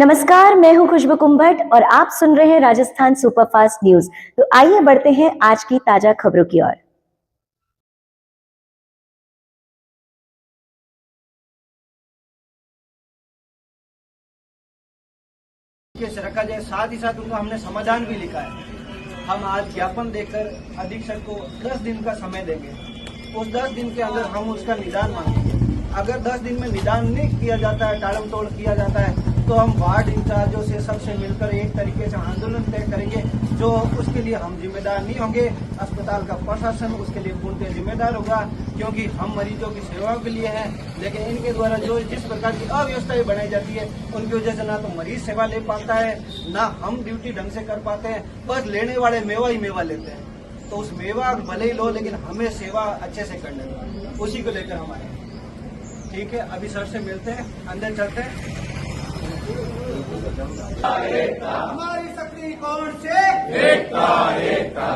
नमस्कार, मैं हूं खुशबू कुंभट और आप सुन रहे हैं राजस्थान सुपरफास्ट न्यूज। तो आइए बढ़ते हैं आज की ताजा खबरों की ओर। केस रखा जाए, साथ ही साथ उनको हमने समाधान भी लिखा है। हम आज ज्ञापन देकर अधीक्षक को 10 दिन का समय देंगे। उस 10 दिन के अंदर हम उसका निदान मांगेंगे। अगर 10 दिन में निदान नहीं किया जाता है, टालम तोड़ किया जाता है, तो हम वार्ड इंचार्जों से सबसे मिलकर एक तरीके से आंदोलन तय करेंगे, जो उसके लिए हम जिम्मेदार नहीं होंगे। अस्पताल का प्रशासन उसके लिए पूर्णतः जिम्मेदार होगा, क्योंकि हम मरीजों की सेवाओं के लिए हैं। लेकिन इनके द्वारा जो जिस प्रकार की अव्यवस्थाएं बनाई जाती है, उनकी वजह से ना तो मरीज सेवा ले पाता है, ना हम ड्यूटी ढंग से कर पाते हैं। बस लेने वाले मेवा ही मेवा लेते हैं। तो उस मेवा भले ही लो, लेकिन हमें सेवा अच्छे से करने दो, उसी को लेकर हम आए। ठीक है, अभी सर से मिलते हैं, अंदर चलते हैं। हमारी सक्रिय कौन से एकता।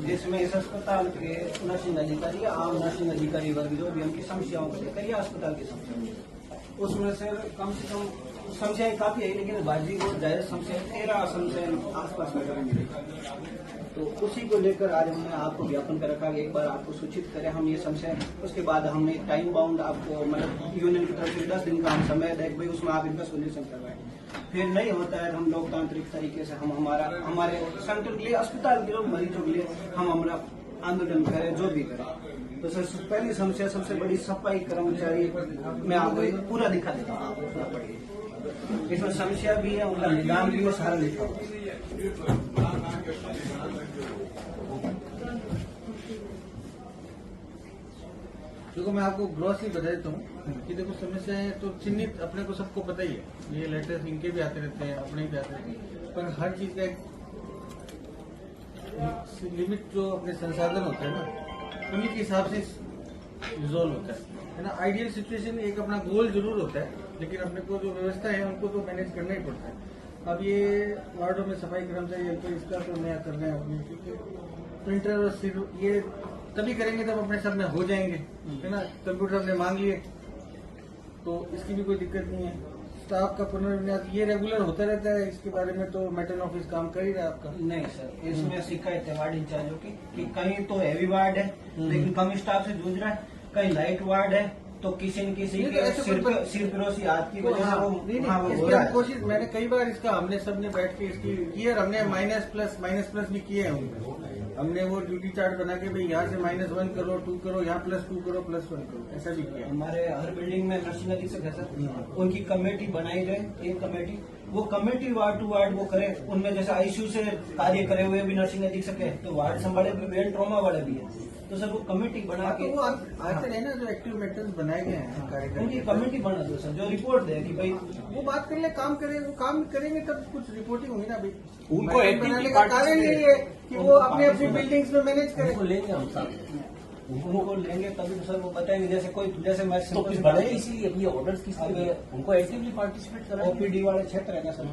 जिसमें इस अस्पताल के नर्सिंग अधिकारी, आम नर्सिंग अधिकारी वर्ग जो भी उनकी समस्याओं को लेकर या अस्पताल की समस्या, उसमें से कम समस्याएं काफी है, लेकिन बाजी को जायज समस्या 13 समस्या आसपास में। तो उसी को लेकर आज हमने आपको ज्ञापन कर रखा, एक बार आपको सूचित करें हम ये समस्या। उसके बाद हमने टाइम बाउंड आपको, मतलब यूनियन की तरफ से 10 दिन का हम समय देख भाई, उसमें आप इनका सोल्यूशन करवाएं। फिर नहीं होता है, हम लोकतांत्रिक तरीके से हम हमारे सेंटर के लिए, अस्पताल के लोग मरीजों के लिए हम हमारा आंदोलन करें, जो भी करें। तो सर, पहली समस्या सबसे बड़ी सफाई कर्मचारी, मैं आपको पूरा दिखा देता हूँ, आप पूरा पढ़िए। इसमें समस्या भी है, उनका निदान भी है, सारा लिखा हुआ। देखो, मैं आपको ग्रॉसली बता देता हूँ कि देखो, समस्याएं तो चिन्हित अपने को सबको पता ही है। ये लेटर्स इनके भी आते रहते हैं, अपने भी आते रहते हैं, पर हर चीज का एक लिमिट, जो अपने संसाधन होते हैं ना, उन्हीं के हिसाब से रिजोल्व होता है ना। आइडियल सिचुएशन एक अपना गोल जरूर होता है, लेकिन अपने को जो व्यवस्था है उनको तो मैनेज करना ही पड़ता है। अब ये वार्डों में सफाई कर्मचारी, तो इसका तो नया कर रहे हैं अपने, क्योंकि प्रिंटर और ये तभी करेंगे तब अपने सब में हो जाएंगे, है ना। कंप्यूटर हमने मांग लिए, तो इसकी भी कोई दिक्कत नहीं है। स्टाफ का पुनर्विन्यास ये रेगुलर होता रहता है, इसके बारे में तो मेटल ऑफिस काम कर ही रहा है आपका। नहीं सर, इसमें शिकायत है वार्ड इंचार्जों की कि कहीं तो हैवी वार्ड है लेकिन कम स्टाफ से जूझ रहा है, कहीं लाइट वार्ड है तो किसी न किसी के सिरफिरोशी हाथ की वजह से वो हो रहा है। कोशिश मैंने कई बार इसका, हमने सबने बैठ के इसकी की, हमने माइनस प्लस भी किए हैं। हमने वो ड्यूटी चार्ट बना के भाई यहाँ से -1 करो, 2 करो, यहाँ +2 करो, +1 करो, ऐसा भी किया। हमारे हर बिल्डिंग में नर्सिंग अधीक्षक है सर, उनकी कमेटी बनाई जाए, एक कमेटी, वो कमेटी वार्ड टू वार्ड वो करे। उनमें जैसे आईसीयू से कार्य करे हुए भी नर्सिंग अधीक्षक है, तो वार्ड संभाले भी ब्रेन ट्रॉमा वाले भी है, तो सर वो कमेटी बना के, वो आते रहे ना, जो एक्टिव मेटर्स बनाए गए हैं कार्यक्रम, उनकी कमेटी बना दो सर, जो रिपोर्ट दे कि भाई वो बात कर ले, काम करे, वो काम करेंगे तब कुछ रिपोर्टिंग होगी ना भाई। उनको बनाने का कारण यही है कि वो अपने अपनी बिल्डिंग्स में मैनेज करें। उनको लेंगे हम साथ, उनको लेंगे तभी तो सर वो बताएंगे। जैसे मैं तो कुछ बढ़े इसीलिए ये ऑर्डर्स की उनको एक्टिवली पार्टिसिपेट करें। ओपीडी वाले क्षेत्र है ना सर,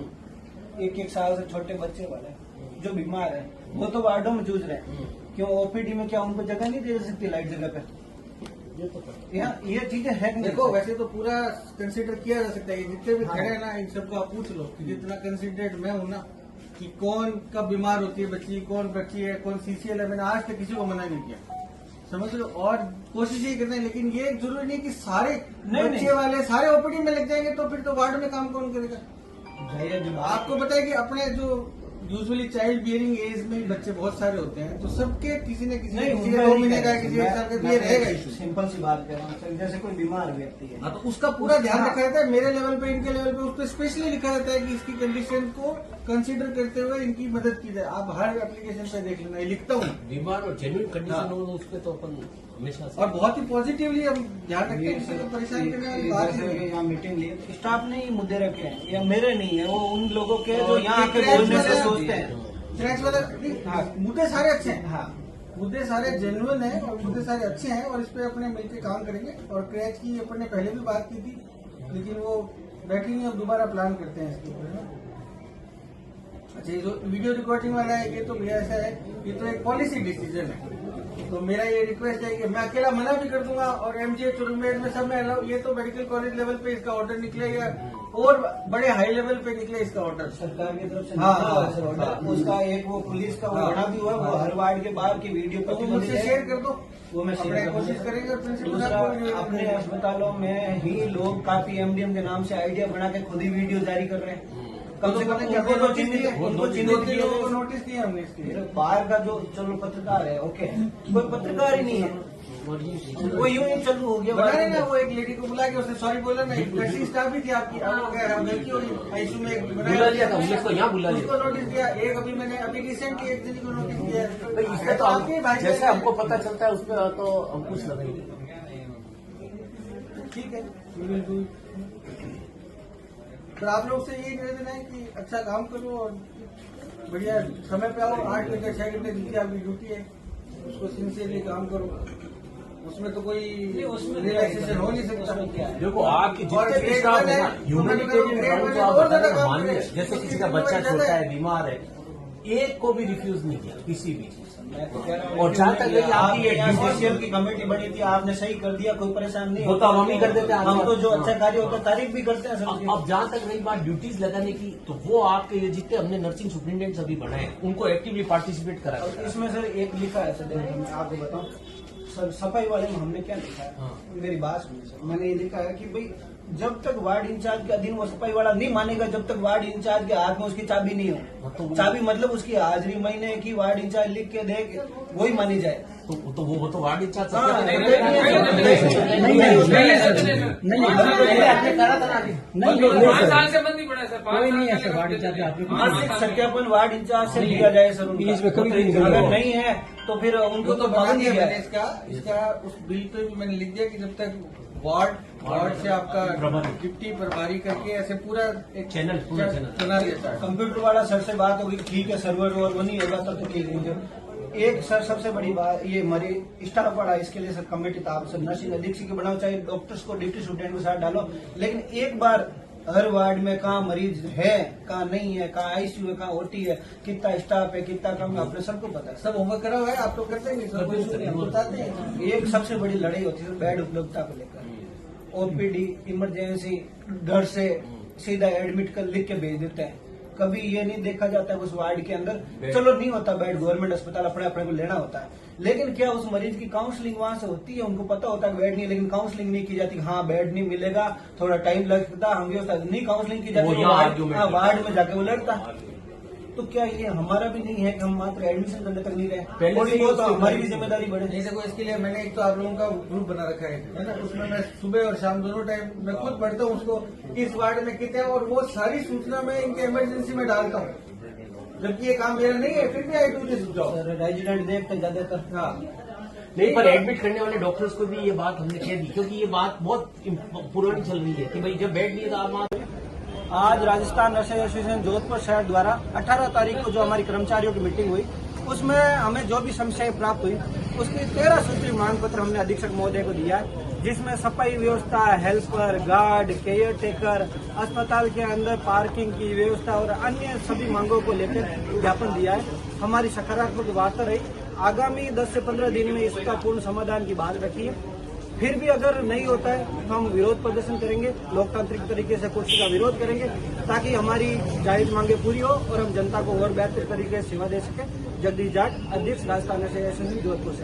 1-1 साल से छोटे बच्चे वाले जो बीमार है, वो तो वार्डों में जूझ रहे हैं। क्यों ओपीडी में क्या उनको जगह नहीं दे सकती लाइट जगह पे? यहाँ ये चीजें है। देखो, वैसे तो पूरा कंसिडर किया जा सकता है, जितने भी खड़े हैं ना, इन सबको आप पूछ लो कि जितना कंसिडर्ड मैं हूँ ना, कि कौन कब बीमार होती है बच्ची, कौन बच्ची है, कौन सीसीएल है, मैंने आज तक किसी को मना नहीं किया, समझ लो। और कोशिश यही करते हैं, लेकिन ये जरूरी नहीं कि सारे बच्चे वाले सारे ओपीडी में लग जाएंगे, तो फिर तो वार्ड में काम कौन करेगा। आपको पता है कि अपने जो यूजुअली चाइल्ड बियरिंग एज में बच्चे बहुत सारे होते हैं, तो सबके किसी न किसी 2 महीने का, किसी 1 साल का, ये रहेगा इशू। सिंपल सी बात कर रहा हूँ, जैसे कोई बीमार व्यक्ति है, तो उसका पूरा ध्यान रखा रहता है। मेरे लेवल पे, इनके लेवल पे, उस पर स्पेशली लिखा रहता है कि इसकी कंडीशन को कंसीडर करते हुए इनकी मदद की जाए। आप हर एप्लीकेशन पे देख लेना, ये लिखता हूँ। बीमार और जेन्युइन कंडीशन हो उस पर तो अपन हमेशा और बहुत ही पॉजिटिवली हम ध्यान रखते हैं, किसी को परेशान करने वाली बात नहीं है। यहाँ मीटिंग ली, स्टाफ ने ही मुद्दे रखे हैं, या मेरे नहीं है, वो उन लोगों के जो यहाँ आके बोलने से सोचते हैं। क्रैच वाला मुद्दे सारे अच्छे हैं, हाँ, मुद्दे सारे जेन्युइन हैं और मुद्दे सारे अच्छे हैं, और इस पे अपने मिलकर काम करेंगे। और क्रैच की अपन ने पहले भी बात की थी, लेकिन वो बैठी नहीं, अब दोबारा प्लान करते हैं इसके ऊपर ना। अच्छा, ये जो वीडियो रिकॉर्डिंग वाला है, ये तो भैया ऐसा है, ये तो एक पॉलिसी डिसीजन है। तो मेरा ये रिक्वेस्ट है कि मैं अकेला मना भी कर दूंगा और एमजीएच चुरुमेर में सब में allow- ये तो मेडिकल कॉलेज लेवल पे इसका ऑर्डर निकले या और बड़े हाई लेवल पे निकले इसका ऑर्डर। सरकार की तरफ से हाँ, निकला हुआ है सर हाँ, ऑर्डर। हाँ। उसका एक वो पुलिस का वो हाँ, बना भी हुआ है, वो हाँ। हर वार्ड के बाहर की वीडियो तो वो प्रतिबंधित मुझसे है। शेयर कर दो, वो मैं शेयर अपने करूंगा। कोशिश करेंगे और प्रिंसिपल दूसरा, साहब को भी अपने अस्पतालों में ही लोग काफी एमडीएम के नाम से आइडिया बना के खुद ही वीडियो जारी कर रहे हैं। कम से कम उनको तो चिन्हित उनको चिन्हित दो-तीन किया लोगों को जाए। नोटिस दिया हमने इसके लिए। बाहर का जो चलो पत्रकार है, ओके, कोई पत्रकार ही नहीं है, वो यूं ही चालू हो गया। बना रहे ना, वो एक लेडी को बुला के उसने सॉरी बोला ना, एक नर्सिंग स्टाफ भी थी आपकी, अब हो गया गलती होगी आईसीयू में एक बुला लिया था, हमने इसको यहाँ बुला लिया। उसको नोटिस दिया, एक अभी मैंने अभी रिसेंटली एक दिन को नोटिस दिया है। भाई इसका तो आपके भाई जैसे हमको पता चलता है उस पर तो हम कुछ लगाएंगे। ठीक है, तो आप लोग से यही निवेदन है कि अच्छा काम करो और बढ़िया समय पे आओ। 8 घंटे 6 घंटे जितनी आपकी ड्यूटी है उसको सिंसियरली काम करो, उसमें तो कोई उसमें रिलैक्सेशन हो नहीं सकता। उसमें क्या है? देखो आपकी और जितने भी ग्रेड स्टाफ वन है है, ना, ह्यूमैनिटेरियन ग्रेड ग्राउंड वन को है, आप और बता ज्यादा रहे काम हो, मान्य है। करें। जैसे उसकी किसी का जिम्मेदारी बच्चा ज्यादा छोटा है। है, बीमार है, एक को भी रिफ्यूज नहीं किया किसी भी चीज। मैं तो कह रहा हूँ, और जहाँ तक रही आपकी ये ड्यूटी- ऑफिशियल की कमेटी बनी थी, आपने सही कर दिया, कोई परेशान नहीं वो तो हम ही कर देते हैं, हम तो जो हाँ। अच्छा कार्य होता है तारीफ भी करते हैं सर उसकी। अब जहाँ तक रही बात ड्यूटीज लगाने की, तो वो आपके ये जितने हमने नर्सिंग सुप्रिंटेंडेंट अभी बनाए उनको एक्टिवली पार्टिसिपेट करा और इसमें सर एक लिखा है सर, देखो मैं आपको बताऊं सर, सफाई वाले में हमने क्या लिखा है, हाँ। मेरी बात सुनिए सर, मैंने ये लिखा है कि भाई जब तक वार्ड इंचार्ज के अधीन वो सफाई वाला नहीं मानेगा, जब तक वार्ड इंचार्ज के हाथ में उसकी चाबी नहीं हाँ, तो हो। वो- चाबी मतलब उसकी हाजिरी महीने की वार्ड इंचार्ज लिख के दे, वही मानी जाए। तो वो तो वार्ड इंचार्ज हाँ, सबके- नहीं, आपने करा था ना अभी। 5 साल से बंद नहीं पड़ा सर, 5 नहीं है सर, वार्ड इंचार्ज आपके मानसिक सत्यापन वार्ड इंचार्ज से लिया जाए सर उनका। इसमें कभी नहीं निकल अगर रहा। नहीं है तो फिर वो उनको तो तो बता पाबंदी दिया है। मैंने इसका उस बिल पे भी मैंने लिख दिया कि जब तक वार्ड से आपका प्रभारी। डिप्टी प्रभारी करके ऐसे पूरा एक चैनल, पूरा चैनल। चला देता है। कंप्यूटर वाला सर से बात होगी, ठीक है, सर्वर और वो नहीं होगा तब तो ठीक है। एक सर सबसे बड़ी बात ये मरीज स्टाफ बड़ा, इसके लिए सर कमेटी तो आप सब नर्सिंग अधीक्षक के बनाओ, चाहे डॉक्टर्स को डिप्टी सुप्रिटेंडेंट के साथ डालो, लेकिन एक बार हर वार्ड में कहाँ मरीज है, कहाँ नहीं है, कहाँ आईसीयू है, कहाँ ओटी है, कितना स्टाफ है, कितना कम है, अपने सबको पता है। सब होमवर्क करा हुआ है, आप तो करते हैं सब कुछ नहीं, हम बताते हैं। एक सबसे बड़ी लड़ाई होती है बेड उपलब्धता को लेकर। ओपीडी इमरजेंसी घर से सीधा एडमिट कर लिख के भेज देते हैं, कभी ये नहीं देखा जाता है उस वार्ड के अंदर चलो नहीं होता बेड, गवर्नमेंट अस्पताल अपने अपने को लेना होता है, लेकिन क्या उस मरीज की काउंसलिंग वहां से होती है, उनको पता होता है बेड नहीं, लेकिन काउंसलिंग नहीं की जाती। हाँ बेड नहीं मिलेगा, थोड़ा टाइम लगता, हम व्यवस्था नहीं काउंसलिंग की जाती, वो वो यहाँ वार्ड- argument हाँ, करता वार्ड में जाके वो लड़ता। तो क्या ये हमारा भी नहीं है कि हम मात्र एडमिशन करने तक नहीं रहे, पहले थोड़ी से ही बहुत तो उसकी हमारी भी जिम्मेदारी बढ़े। नहीं देखो, इसके लिए मैंने एक तो आप लोगों का ग्रुप बना रखा है ना, उसमें मैं सुबह और शाम दोनों टाइम मैं खुद पढ़ता हूँ उसको, इस वार्ड में कितने हैं, और वो सारी सूचना मैं इनके इमरजेंसी में डालता हूँ, जबकि ये काम मेरा नहीं है, फिर भी I do this job. Sir resident देखते ज्यादातर। हाँ, नहीं, पर एडमिट करने वाले डॉक्टर्स को भी ये बात हमने कह दी, क्योंकि ये बात बहुत पुरानी चल रही है कि भाई जब बेड नहीं है तो आप आज राजस्थान नर्स एसोसिएशन जोधपुर शहर द्वारा 18 तारीख को जो हमारी कर्मचारियों की मीटिंग हुई, उसमें हमें जो भी समस्याएं प्राप्त हुई उसकी 13 सूत्री मांग पत्र हमने अधीक्षक महोदय को दिया है, जिसमें सफाई व्यवस्था, हेल्पर, गार्ड, केयर टेकर, अस्पताल के अंदर पार्किंग की व्यवस्था और अन्य सभी मांगों को लेकर ज्ञापन दिया है। हमारी सकारात्मक वार्ता रही, आगामी 10 से 15 दिन में इसका पूर्ण समाधान की बात रखी है। फिर भी अगर नहीं होता है तो हम विरोध प्रदर्शन करेंगे, लोकतांत्रिक तरीके से कुर्सी का विरोध करेंगे, ताकि हमारी जायज मांगे पूरी हो और हम जनता को और बेहतर तरीके से सेवा दे सके। जगदीश जाट, अध्यक्ष राजस्थान एसोसिएशन जोधपुर से।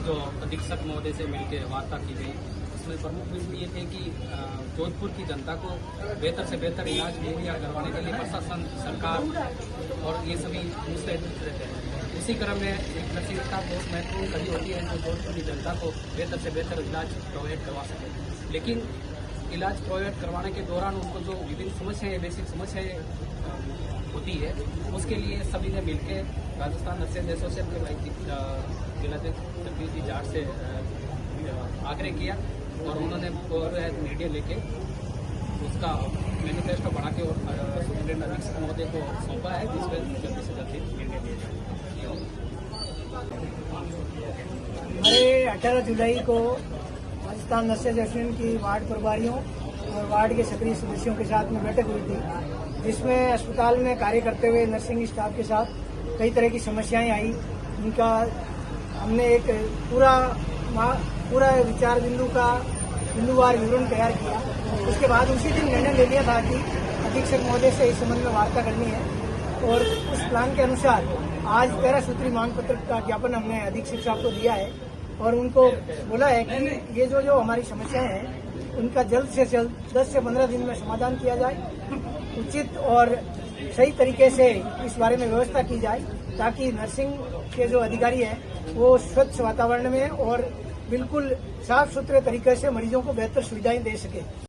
जो अधीक्षक महोदय से मिलकर वार्ता की गई, उसमें प्रमुख बिंदु ये थे कि जोधपुर की जनता को बेहतर से बेहतर इलाज मुहैया करवाने के लिए प्रशासन, सरकार और ये सभी मुस्तैद रहते हैं। इसी क्रम में एक नर्सिंग स्टाफ बहुत महत्वपूर्ण कड़ी होती है जो जोधपुर की जनता को बेहतर से बेहतर इलाज प्रोवाइड करवा सके, लेकिन इलाज प्रोवाइड करवाने के दौरान उनको जो विभिन्न समस्याएं, बेसिक समस्याएं होती है, उसके लिए सभी ने मिलकर राजस्थान नर्सेज एसोसिएशन के भाई जिलाध्यक्ष जगदीश जाट से आग्रह किया और उन्होंने निर्णय लेके उसका मैनिफेस्टो बना के और सुप्रिंटेंडेंट अधीक्षक महोदय को सौंपा है, जिसमें जल्दी से जल्दी निर्णय लिया जाए। हमारे 18 जुलाई को राजस्थान नर्सेज एसोसिएशन की वार्ड प्रभारियों और वार्ड के सक्रिय सदस्यों के साथ में बैठक हुई थी, जिसमें अस्पताल में कार्य करते हुए नर्सिंग स्टाफ के साथ कई तरह की समस्याएं आई। उनका हमने एक पूरा विचार बिंदुवार विवरण तैयार किया। उसके बाद उसी दिन निर्णय ले लिया था कि अधीक्षक महोदय से इस संबंध में वार्ता करनी है और उस प्लान के अनुसार आज 13 सूत्री मांग पत्र का ज्ञापन हमने अधीक्षक साहब को दिया है और उनको बोला है कि ये जो हमारी समस्याएं हैं उनका जल्द से जल्द 10 से 15 दिन में समाधान किया जाए, उचित और सही तरीके से इस बारे में व्यवस्था की जाए ताकि नर्सिंग के जो अधिकारी हैं वो स्वच्छ वातावरण में और बिल्कुल साफ सुथरे तरीके से मरीजों को बेहतर सुविधाएं दे सके।